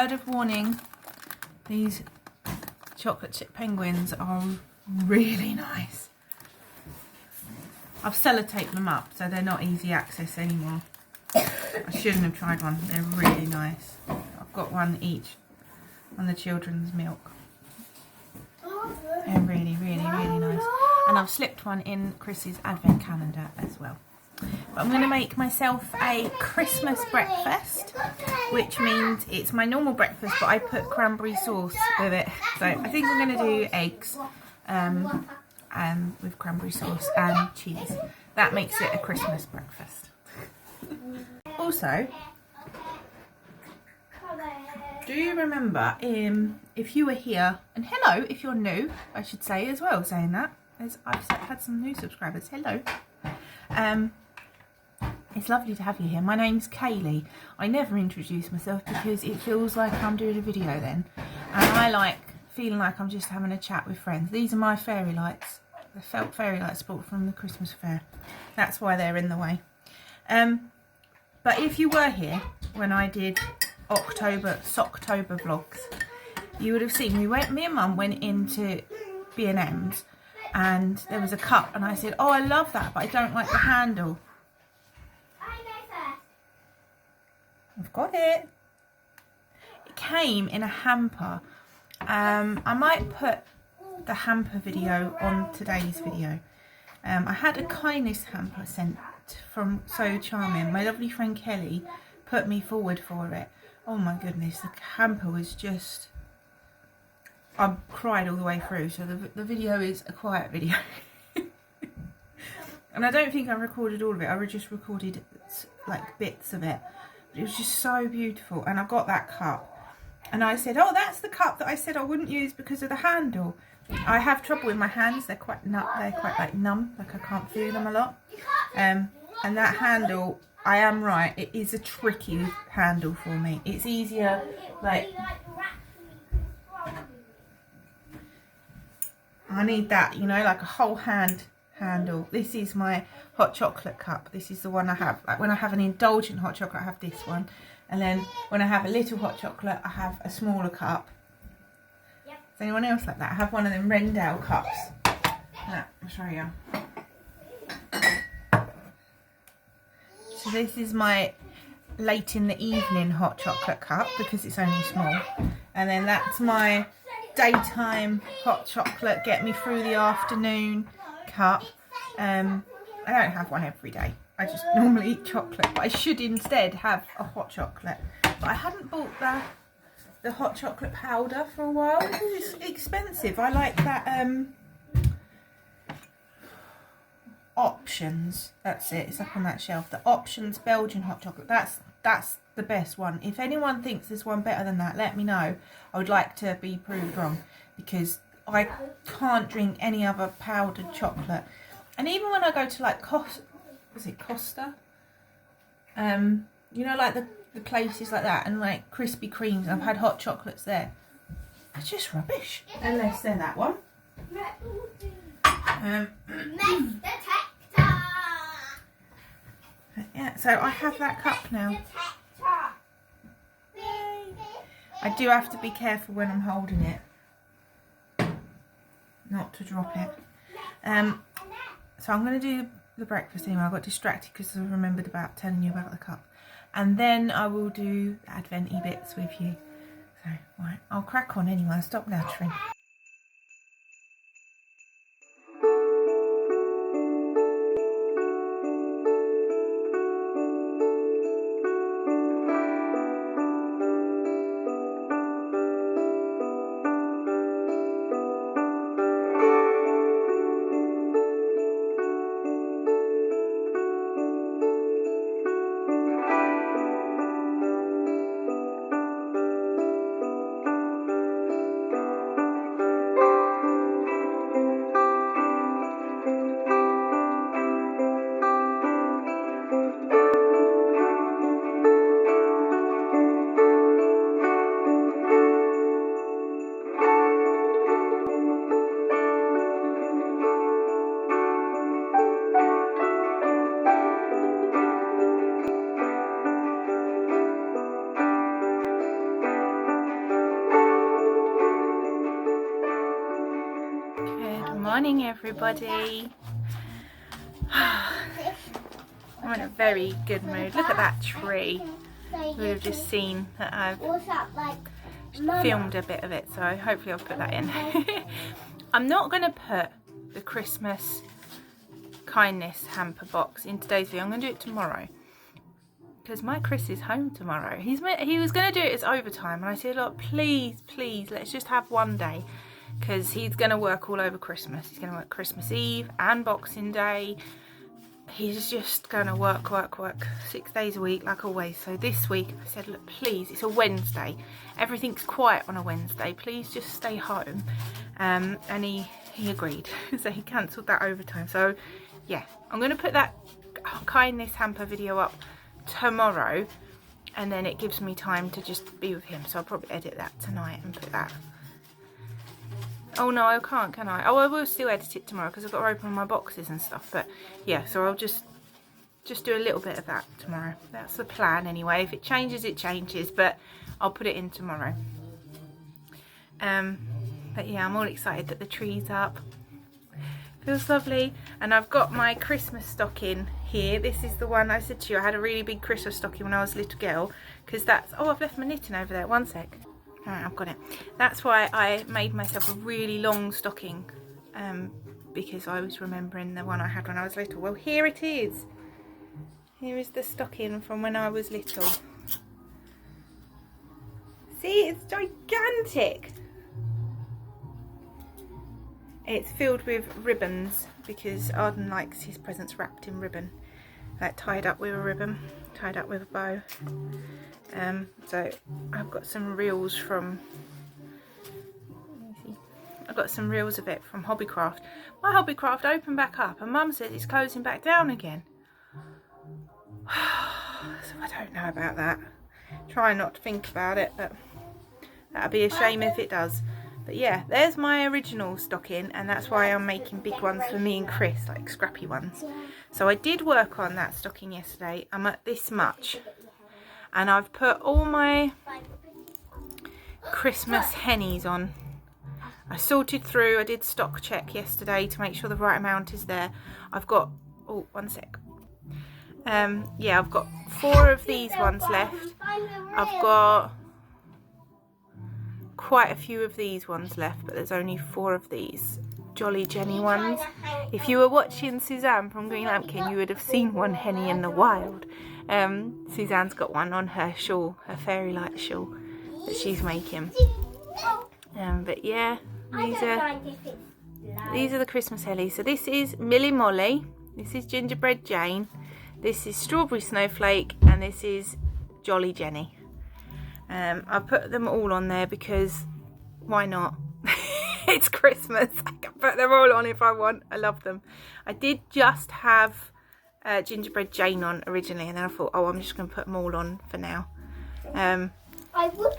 word of warning, these chocolate chip penguins are really nice. I've sellotaped them up so they're not easy access anymore. I shouldn't have tried one. They're really nice. I've got one each on the children's milk. They're really, really, really nice. And I've slipped one in Chris's advent calendar as well. But I'm going to make myself a Christmas breakfast, which means it's my normal breakfast, but I put cranberry sauce with it. So I think I'm going to do eggs with cranberry sauce and cheese. That makes it a Christmas breakfast. Also, do you remember if you were here, and hello if you're new, I should say as well, saying that, as I've had some new subscribers, hello. It's lovely to have you here. My name's Kaylee. I never introduce myself because it feels like I'm doing a video then, and I like feeling like I'm just having a chat with friends. These are my fairy lights, the felt fairy lights bought from the Christmas fair. That's why they're in the way. But if you were here when I did Socktober vlogs, you would have seen me and Mum went into B&M's and there was a cup and I said, oh, I love that, but I don't like the handle. I've got it. It came in a hamper. I might put the hamper video on today's video. I had a kindness hamper sent from So Charming. My lovely friend Kelly put me forward for it. Oh my goodness, the hamper was just... I cried all the way through, so the video is a quiet video. And I don't think I recorded all of it, I just recorded like bits of it. But it was just so beautiful, and I got that cup. And I said, oh, that's the cup that I said I wouldn't use because of the handle. I have trouble with my hands, they're quite like numb, like I can't feel them a lot. And that handle, I am right, it is a tricky handle for me. It's easier, like, I need that, you know, like a whole hand handle. This is my hot chocolate cup. This is the one I have. Like when I have an indulgent hot chocolate, I have this one. And then when I have a little hot chocolate, I have a smaller cup. Is anyone else like that? I have one of them Rendell cups. Look, I'll show you. So this is my late in the evening hot chocolate cup because it's only small. And then that's my daytime hot chocolate, get me through the afternoon cup. I don't have one every day. I just normally eat chocolate, but I should instead have a hot chocolate. But I hadn't bought the hot chocolate powder for a while because it's expensive. I like that Options. That's it. It's up on that shelf. The Options Belgian hot chocolate. That's the best one. If anyone thinks there's one better than that, let me know. I would like to be proved wrong because I can't drink any other powdered chocolate. And even when I go to like Costa? You know, like the places like that, and like Krispy Kremes, I've had hot chocolates there. It's just rubbish. Unless they're that one. Yeah, so I have that cup now. Yay. I do have to be careful when I'm holding it, not to drop it. So I'm going to do the breakfast anyway. I got distracted because I remembered about telling you about the cup, and then I will do the advent-y bits with you. So right, I'll crack on anyway. I'll stop nattering. morning, everybody. I'm in a very good mood. Look at that tree. You would have just seen that I've filmed a bit of it, so hopefully I'll put that in. I'm not going to put the Christmas kindness hamper box in today's video. I'm going to do it tomorrow, because my Chris is home tomorrow. He was going to do it as overtime, and I said, look, please, let's just have one day, because he's going to work all over Christmas. He's going to work Christmas Eve and Boxing Day. He's just going to work 6 days a week like always. So this week I said, look, please, it's a Wednesday. Everything's quiet on a Wednesday. Please just stay home. And he agreed. So he cancelled that overtime. So yeah, I'm going to put that kindness hamper video up tomorrow. And then it gives me time to just be with him. So I'll probably edit that tonight and put that. Oh no, I can't, can I? Oh, I will still edit it tomorrow because I've got to open my boxes and stuff. But yeah, so I'll just do a little bit of that tomorrow. That's the plan anyway. If it changes, it changes. But I'll put it in tomorrow. But yeah, I'm all excited that the tree's up. Feels lovely. And I've got my Christmas stocking here. This is the one I said to you. I had a really big Christmas stocking when I was a little girl. Because that's... Oh, I've left my knitting over there. One sec. Alright, I've got it. That's why I made myself a really long stocking, because I was remembering the one I had when I was little. Well, here it is. Here is the stocking from when I was little. See, it's gigantic. It's filled with ribbons because Arden likes his presents wrapped in ribbon, like tied up with a ribbon, tied up with a bow. So I've got some reels from, I've got some reels of it from Hobbycraft. My Hobbycraft opened back up and Mum says it's closing back down again. So I don't know about that. Try not to think about it, but that'd be a shame if it does. But yeah, there's my original stocking, and that's why I'm making big ones for me and Chris, like scrappy ones. So I did work on that stocking yesterday. I'm at this much. And I've put all my Christmas hennies on. I sorted through, I did stock check yesterday to make sure the right amount is there. I've got, oh, one sec. Yeah, I've got 4 of these ones left. I've got quite a few of these ones left, but there's only 4 of these Jolly Jenny ones. If you were watching Suzanne from Green Lambkin, you would have seen one henny in the wild. Suzanne's got one on her shawl, her fairy light shawl that she's making. But yeah, these are the Christmas hellies. So this is Millie Molly, this is Gingerbread Jane, this is Strawberry Snowflake, and this is Jolly Jenny. I put them all on there because why not? It's Christmas. I can put them all on if I want. I love them. I did just have Gingerbread Jane on originally, and then I thought, oh, I'm just going to put them all on for now. I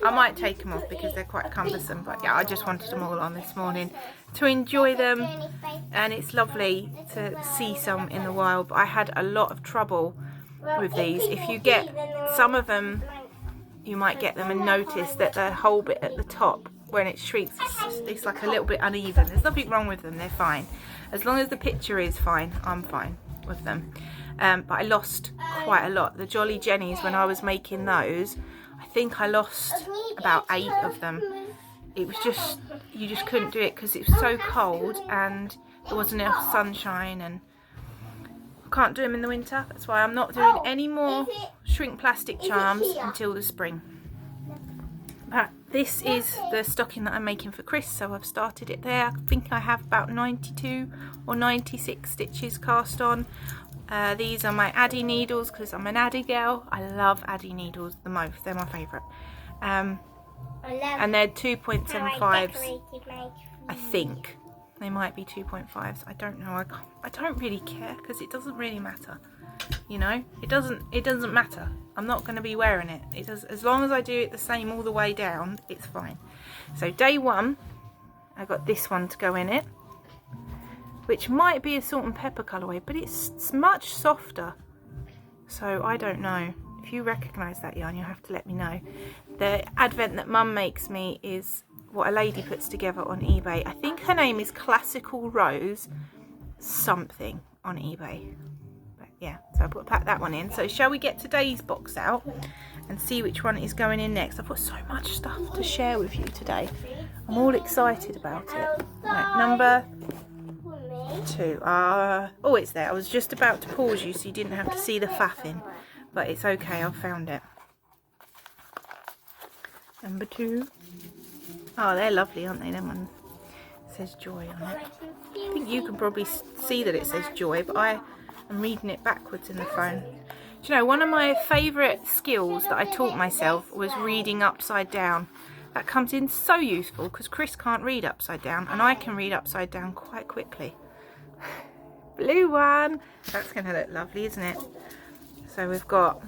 might take them off because they're quite cumbersome, but yeah, I just wanted them all on this morning to enjoy them, and it's lovely to see some in the wild. But I had a lot of trouble with these. If you get some of them, you might get them and notice that the whole bit at the top, when it shrinks, it's like a little bit uneven. There's nothing wrong with them, they're fine. As long as the picture is fine, I'm fine with them. But I lost quite a lot. The Jolly Jennies, when I was making those, I think I lost about 8 of them. It was just, you just couldn't do it because it was so cold and there wasn't enough sunshine, and I can't do them in the winter. That's why I'm not doing any more shrink plastic charms until the spring. But this is the stocking that I'm making for Chris, so I've started it there. I think I have about 92 or 96 stitches cast on. These are my Addy needles because I'm an Addy girl. I love Addy needles the most, they're my favourite. And they're 2.75s, I think. They might be 2.5s, I don't know. I don't really care because it doesn't really matter. You know, it doesn't matter. I'm not going to be wearing it. It does, as long as I do it the same all the way down, it's fine. So day 1, I got this one to go in it, which might be a salt and pepper colourway, but it's much softer. So I don't know. If you recognise that yarn, you'll have to let me know. The advent that Mum makes me is what a lady puts together on eBay. I think her name is Classical Rose something on eBay. But yeah, so I'll pack that one in. So shall we get today's box out and see which one is going in next? I've got so much stuff to share with you today. I'm all excited about it. Right, number 2. Oh, it's there. I was just about to pause you so you didn't have to see the faffing, but it's okay, I found it. Number 2. Oh, they're lovely, aren't they? Them ones. It says Joy on it. I think you can probably see that it says Joy, but I am reading it backwards in the phone. Do you know, one of my favourite skills that I taught myself was reading upside down. That comes in so useful because Chris can't read upside down and I can read upside down quite quickly. Blue one. That's going to look lovely, isn't it? So we've got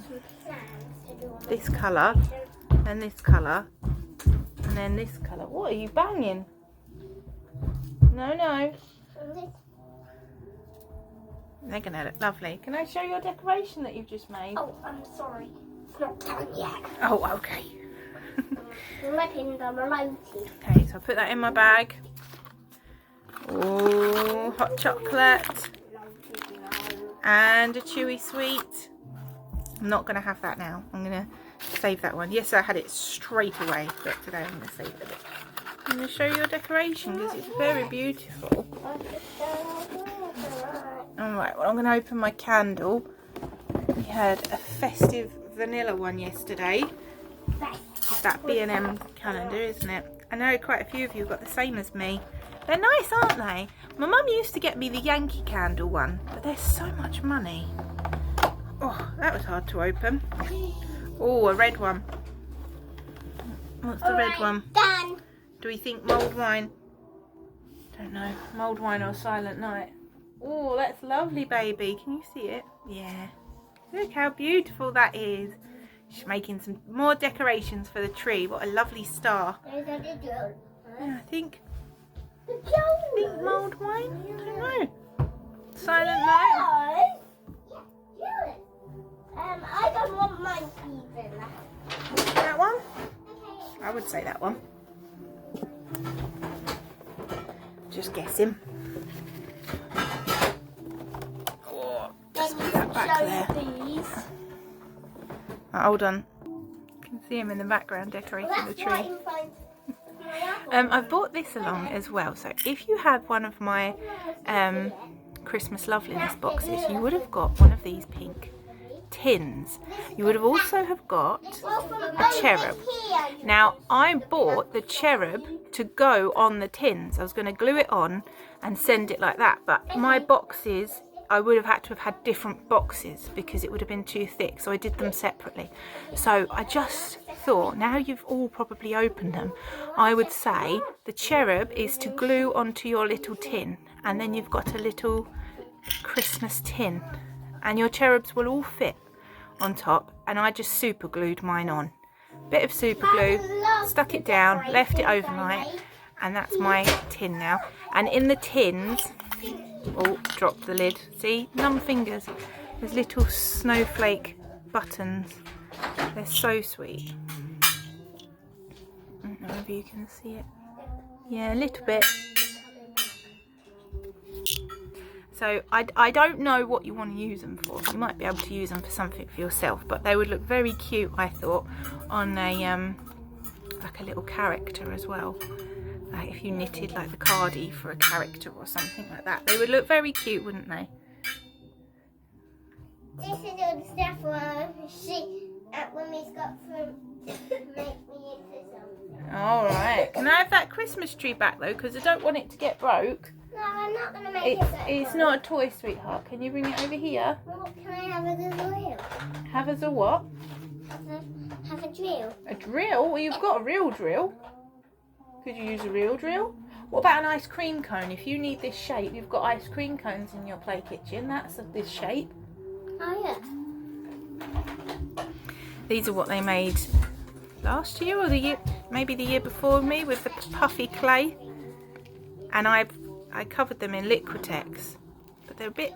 this colour, and this colour, and then this colour. What are you banging? No, no. They're going to look lovely. Can I show your decoration that you've just made? Oh, I'm sorry. It's not done yet. Oh, okay. Ripping them loaded. Okay, so I'll put that in my bag. Oh, hot chocolate. And a chewy sweet. I'm not going to have that now. I'm going to save that one. Yes, I had it straight away, but today I'm going to save it a bit. I'm going to show you your decoration because it's very beautiful. Alright, well I'm going to open my candle. We had a festive vanilla one yesterday. It's that B&M calendar, isn't it? I know quite a few of you got the same as me. They're nice, aren't they? My mum used to get me the Yankee candle one, but they're so much money. Oh, that was hard to open. Oh, a red one. What's the red one? Done. Do we think mulled wine? Don't know. Mulled wine or silent night? Oh, that's lovely, baby. Can you see it? Yeah. Look how beautiful that is. She's making some more decorations for the tree. What a lovely star. Yeah, I think mulled wine? I don't know. Silent night? I don't want mine either. That one? Okay. I would say that one. Just guessing. Oh, just put that back there. Oh, hold on. You can see him in the background decorating the tree. I've brought this along as well. So if you had one of my Christmas Loveliness boxes, you would have got one of these pink tins. You would have also have got a cherub. Now I bought the cherub to go on the tins. I was going to glue it on and send it like that, but my boxes, I would have had to have had different boxes because it would have been too thick, so I did them separately. So I just thought, now you've all probably opened them, I would say the cherub is to glue onto your little tin, and then you've got a little Christmas tin, and your cherubs will all fit on top. And I just super glued mine on. Bit of super glue, stuck it down, left it overnight, and that's my tin now. And in the tins, oh, dropped the lid. See, numb fingers. There's little snowflake buttons. They're so sweet. I don't know if you can see it. Yeah, a little bit. So I don't know what you want to use them for. You might be able to use them for something for yourself, but they would look very cute, I thought, on a like a little character as well. Like if you knitted like the cardie for a character or something like that, they would look very cute, wouldn't they? This is all the stuff when Mummy's got from make me into something. All right. Can I have that Christmas tree back though? Because I don't want it to get broke. No, I'm not going to make it. It's not a toy, sweetheart. Can you bring it over here? Well, can I have it as a drill? Have as a what? Have a drill. A drill? Well, you've got a real drill. Could you use a real drill? What about an ice cream cone? If you need this shape, you've got ice cream cones in your play kitchen. That's of this shape. Oh, yeah. These are what they made last year or the year, maybe the year before me, with the puffy clay. And I covered them in Liquitex, but they're a bit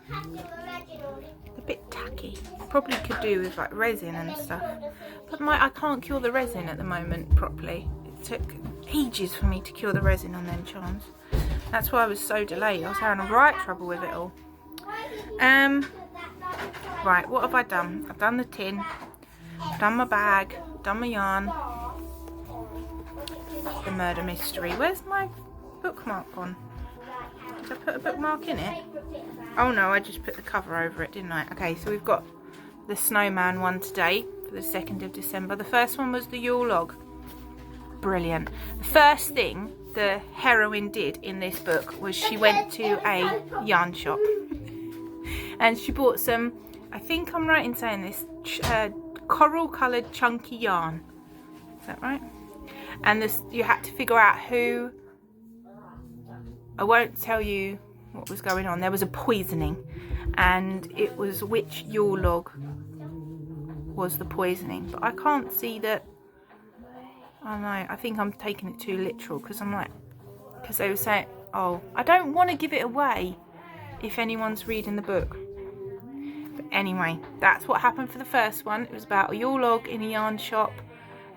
tacky. Probably could do with like resin and stuff. But I can't cure the resin at the moment properly. It took ages for me to cure the resin on them charms. That's why I was so delayed. I was having right trouble with it all. Right, what have I done? I've done the tin, I've done my bag, done my yarn, the murder mystery. Where's my bookmark gone? Did I put a bookmark in it? Oh no, I just put the cover over it, didn't I? Okay, so we've got the snowman one today for the 2nd of December. The first one was the Yule log. Brilliant. The first thing the heroine did in this book was she went to a yarn shop and she bought some, I think I'm right in saying this, coral coloured chunky yarn. Is that right? And this, you had to figure out who, I won't tell you what was going on. There was a poisoning and it was which Yule log was the poisoning, but I can't see that. I know, I think I'm taking it too literal because I'm like, because they were saying, oh, I don't want to give it away if anyone's reading the book. But anyway, that's what happened for the first one. It was about a Yule log in a yarn shop,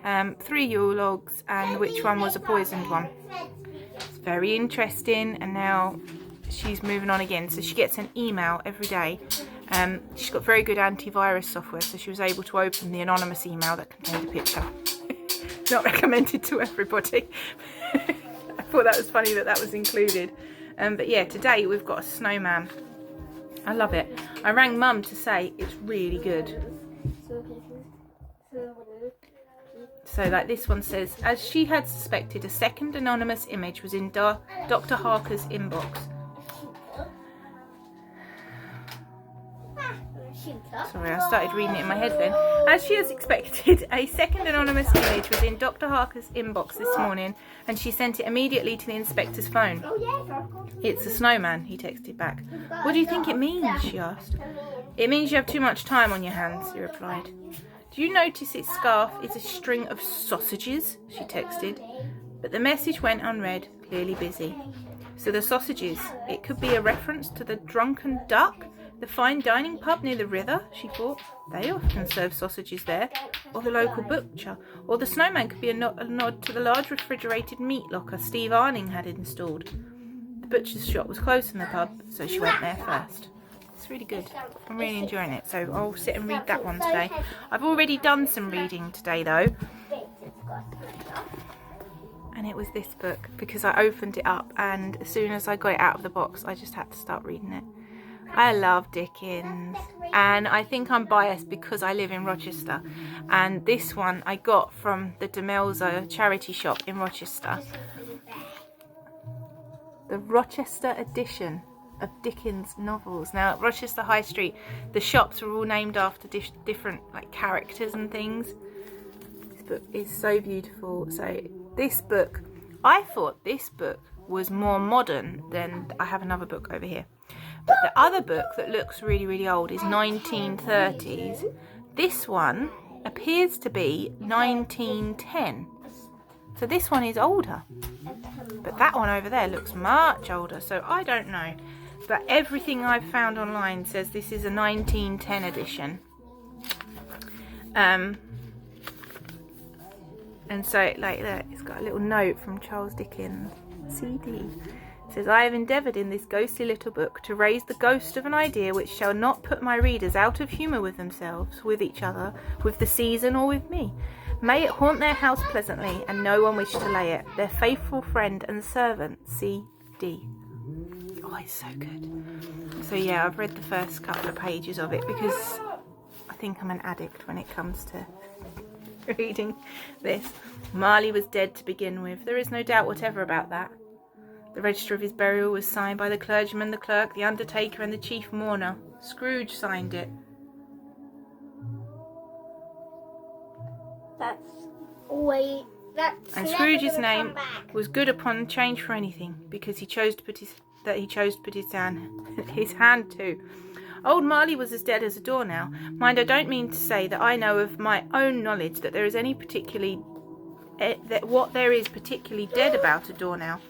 3 Yule logs, and which one was a poisoned one. It's very interesting, and now she's moving on again. So she gets an email every day. She's got very good antivirus software, so she was able to open the anonymous email that contained a picture. Not recommended to everybody. I thought that was funny that that was included. But yeah, today we've got a snowman. I love it. I rang Mum to say it's really good. So like this one says, as she had suspected, a second anonymous image was in Dr. Harker's inbox. Sorry, I started reading it in my head then. As she has expected, a second anonymous image was in Dr. Harker's inbox this morning, and she sent it immediately to the inspector's phone. It's a snowman, he texted back. What do you think it means? She asked. It means you have too much time on your hands, he replied. Do you notice its scarf is a string of sausages? She texted. But the message went unread, clearly busy. So the sausages, it could be a reference to the Drunken Duck, the fine dining pub near the river, she thought. They often serve sausages there. Or the local butcher. Or the snowman could be a nod to the large refrigerated meat locker Steve Arning had installed. The butcher's shop was close from the pub, so she went there first. It's really good. I'm really enjoying it, so I'll sit and read that one today. I've already done some reading today though. And it was this book, because I opened it up and as soon as I got it out of the box, I just had to start reading it. I love Dickens, and I think I'm biased because I live in Rochester, and this one I got from the Demelza charity shop in Rochester. The Rochester edition of Dickens novels. Now at Rochester High Street, the shops are all named after different like characters and things. This book is so beautiful. So this book, I thought this book was more modern than, I have another book over here. But the other book that looks really, really old is 1930s. This one appears to be 1910. So this one is older. But that one over there looks much older. So I don't know. But everything I've found online says this is a 1910 edition. And so like that, it's got a little note from Charles Dickens, CD. It says, I have endeavoured in this ghostly little book to raise the ghost of an idea which shall not put my readers out of humour with themselves, with each other, with the season, or with me. May it haunt their house pleasantly, and no one wish to lay it. Their faithful friend and servant, C.D. Oh, it's so good. So yeah, I've read the first couple of pages of it because I think I'm an addict when it comes to reading this. Marley was dead to begin with. There is no doubt whatever about that. The register of his burial was signed by the clergyman, the clerk, the undertaker and the chief mourner. Scrooge signed it. And Scrooge's name was good upon change for anything, because he chose to put his hand to. Old Marley was as dead as a door now. Mind, I don't mean to say that I know of my own knowledge that there is any particularly what there is particularly dead about a door now.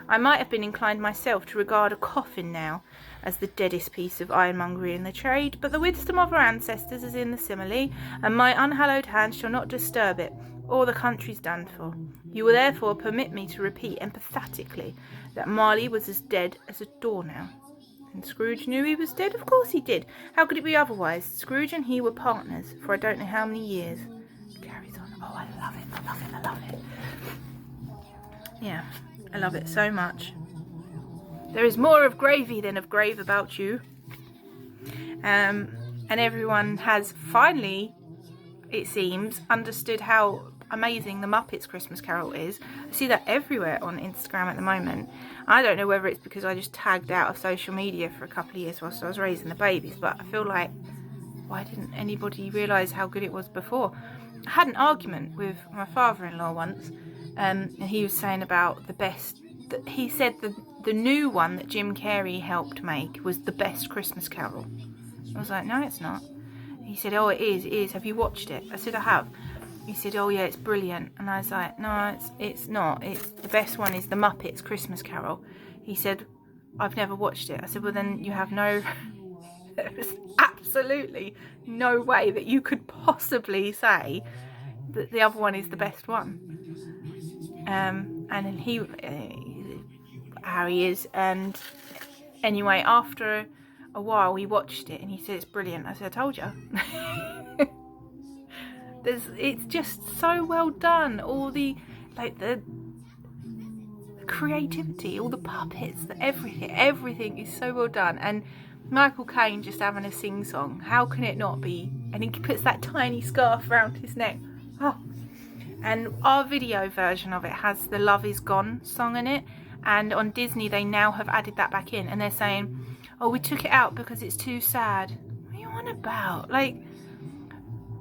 I might have been inclined myself to regard a coffin now as the deadest piece of ironmongery in the trade, but the wisdom of our ancestors is in the simile, and my unhallowed hand shall not disturb it. or the country's done for. You will therefore permit me to repeat emphatically that Marley was as dead as a doornail. And Scrooge knew he was dead? Of course he did. How could it be otherwise? Scrooge and he were partners for I don't know how many years. Carries on. Oh, I love it, I love it, I love it. Yeah, I love it so much. There is more of gravy than of grave about you. And everyone has finally, it seems, understood how amazing the Muppets Christmas Carol is. I see that everywhere on Instagram at the moment. I don't know whether it's because I just tagged out of social media for a couple of years whilst I was raising the babies, but I feel like, why didn't anybody realise how good it was before? I had an argument with my father-in-law once, and he was saying about the best, he said the new one that Jim Carrey helped make was the best Christmas Carol. I was like, no, it's not. He said, oh, it is. Have you watched it? I said, I have. He said, oh yeah, it's brilliant. And I was like, no, it's not. It's the best one is the Muppets Christmas Carol. He said, I've never watched it. I said, well then you have no, there's absolutely no way that you could possibly say that the other one is the best one. And then how he is. And anyway, after a while we watched it and he said it's brilliant. I said, I told you. It's just so well done. All the creativity, all the puppets, everything is so well done. And Michael Caine just having a sing song, how can it not be? And he puts that tiny scarf around his neck. Oh. And our video version of it has the Love Is Gone song in it, and on Disney they now have added that back in, and they're saying, oh, we took it out because it's too sad. What are you on about? Like,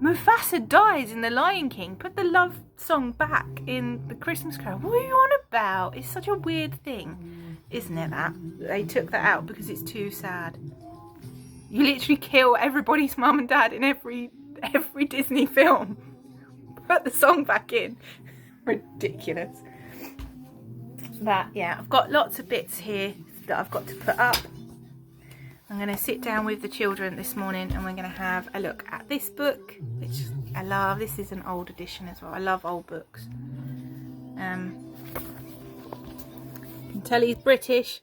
Mufasa dies in The Lion King. Put the love song back in the Christmas Carol. What are you on about? It's such a weird thing, isn't it, that they took that out because it's too sad. You literally kill everybody's mum and dad in every Disney film. Put the song back in. Ridiculous. But yeah, I've got lots of bits here that I've got to put up. I'm going to sit down with the children this morning and we're going to have a look at this book, which I love. This is an old edition as well. I love old books. You can tell he's British.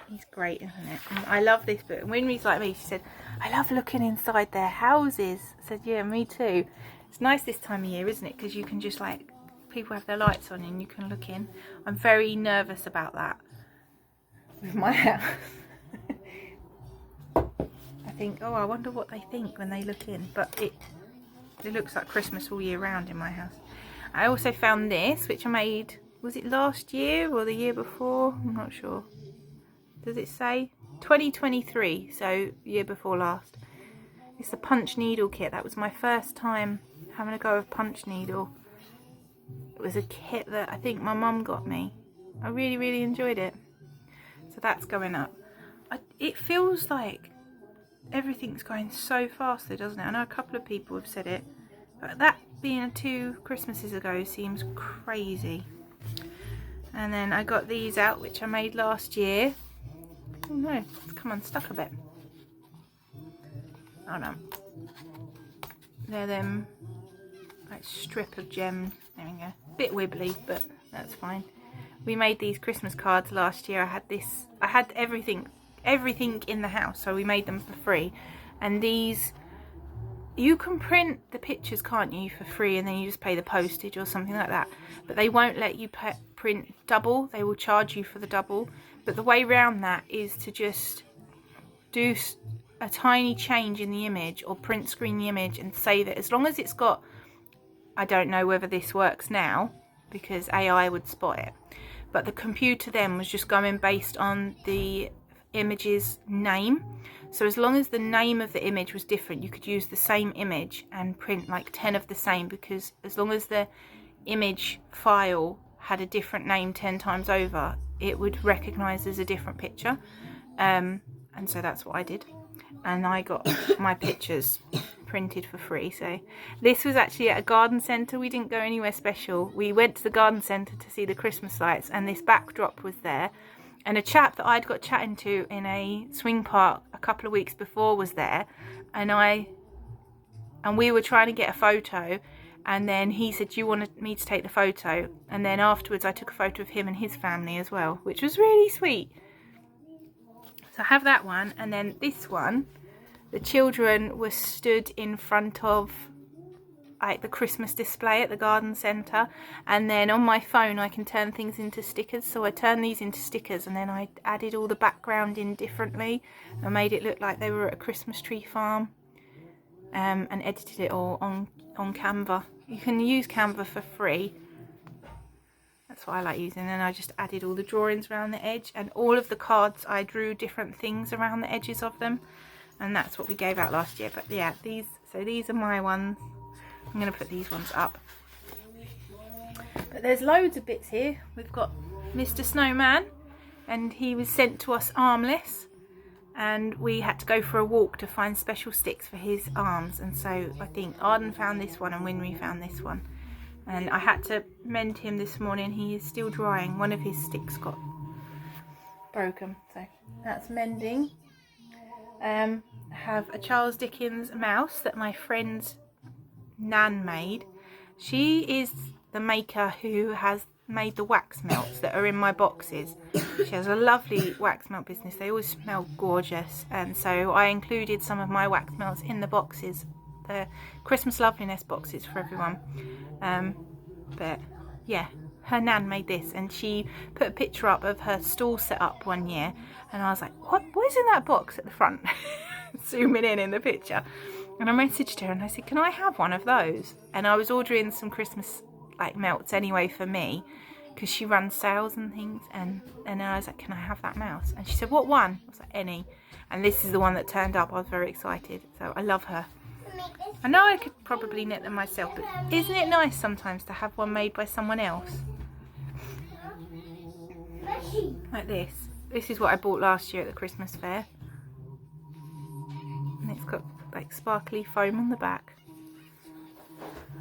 He's great, isn't it? And I love this book. And Winry's like me. She said, I love looking inside their houses. I said, yeah, me too. It's nice this time of year, isn't it? Because you can just like, people have their lights on and you can look in. I'm very nervous about that with my house. I think, oh, I wonder what they think when they look in. But it looks like Christmas all year round in my house. I also found this, which I made, was it last year or the year before? I'm not sure. Does it say? 2023, so year before last. It's the punch needle kit. That was my first time having a go of punch needle. It was a kit that I think my mum got me. I really, really enjoyed it. So that's going up. It feels like everything's going so fast though, doesn't it? I know a couple of people have said it. But that being 2 Christmases ago seems crazy. And then I got these out, which I made last year. Oh no, it's come unstuck a bit. Hold on. They're them like strip of gems. There we go. Bit wibbly, but that's fine. We made these Christmas cards last year. I had everything in the house, so we made them for free. And these, you can print the pictures, can't you, for free, and then you just pay the postage or something like that. But they won't let you print double. They will charge you for the double. But the way around that is to just do a tiny change in the image or print screen the image and save it. As long as it's got, I don't know whether this works now because AI would spot it. But the computer then was just going based on the image's name. So as long as the name of the image was different, you could use the same image and print like 10 of the same, because as long as the image file had a different name 10 times over, it would recognise as a different picture. And so that's what I did. And I got my pictures printed for free. So this was actually at a garden centre. We didn't go anywhere special. We went to the garden centre to see the Christmas lights, and this backdrop was there. And a chap that I'd got chatting to in a swing park a couple of weeks before was there, and we were trying to get a photo, and then he said, do you want me to take the photo? And then afterwards I took a photo of him and his family as well, which was really sweet. So I have that one, and then this one, the children were stood in front of like the Christmas display at the garden centre, and then on my phone I can turn things into stickers, so I turned these into stickers, and then I added all the background in differently and made it look like they were at a Christmas tree farm, and edited it all on Canva. You can use Canva for free, that's what I like using, and I just added all the drawings around the edge, and all of the cards I drew different things around the edges of them, and that's what we gave out last year. But yeah, these are my ones. I'm going to put these ones up. But there's loads of bits here. We've got Mr. Snowman, and he was sent to us armless, and we had to go for a walk to find special sticks for his arms, and so I think Arden found this one and Winry found this one, and I had to mend him this morning. He is still drying. One of his sticks got broken, so that's mending. I have a Charles Dickens mouse that my friend's Nan made. She is the maker who has made the wax melts that are in my boxes. She has a lovely wax melt business. They always smell gorgeous, and so I included some of my wax melts in the boxes, the Christmas Loveliness boxes for everyone. But yeah, her Nan made this, and she put a picture up of her stall set up one year, and I was like, what is in that box at the front? Zooming in the picture, and I messaged her and I said, can I have one of those? And I was ordering some Christmas like melts anyway for me, because she runs sales and things, and I was like, can I have that mouse? And she said, what one? I was like, any. And this is the one that turned up. I was very excited, so I love her. I know I could probably knit them myself, but isn't it nice sometimes to have one made by someone else? Like this. This is what I bought last year at the Christmas fair. And it's got like sparkly foam on the back.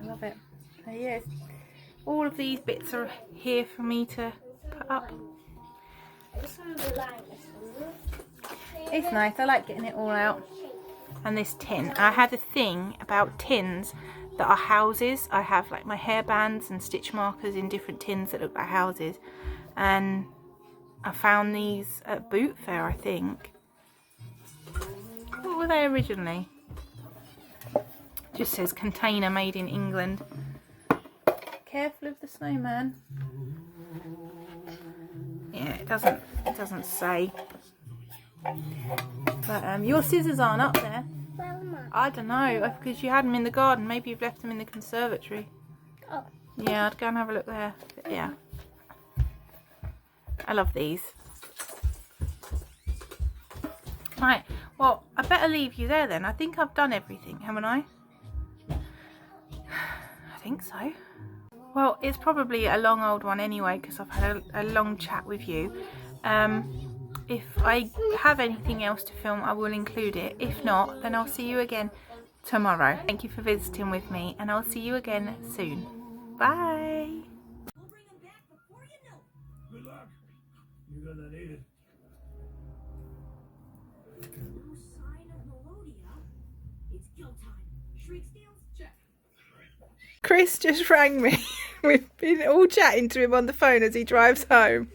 I love it. So yes, all of these bits are here for me to put up. It's nice. I like getting it all out. And this tin. I had a thing about tins that are houses. I have like my hairbands and stitch markers in different tins that look like houses. And I found these at Boot Fair, I think. What were they originally? Just says container made in England. Careful of the snowman. Yeah, it doesn't say. But your scissors aren't up there. I don't know, because you had them in the garden. Maybe you've left them in the conservatory. Oh. Yeah, I'd go and have a look there. But yeah. I love these. Right, well, I better leave you there then. I think I've done everything, haven't I? I think so. Well, it's probably a long old one anyway, because I've had a long chat with you. If I have anything else to film, I will include it. If not, then I'll see you again tomorrow. Thank you for visiting with me, and I'll see you again soon. Bye. Good luck. You're gonna need it. No sign of Melodia. It's go time. Shriek steals? Check. Chris just rang me. We've been all chatting to him on the phone as he drives home.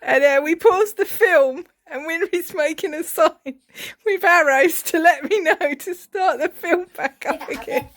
And we paused the film, and Winry's making a sign with arrows to let me know to start the film back up again.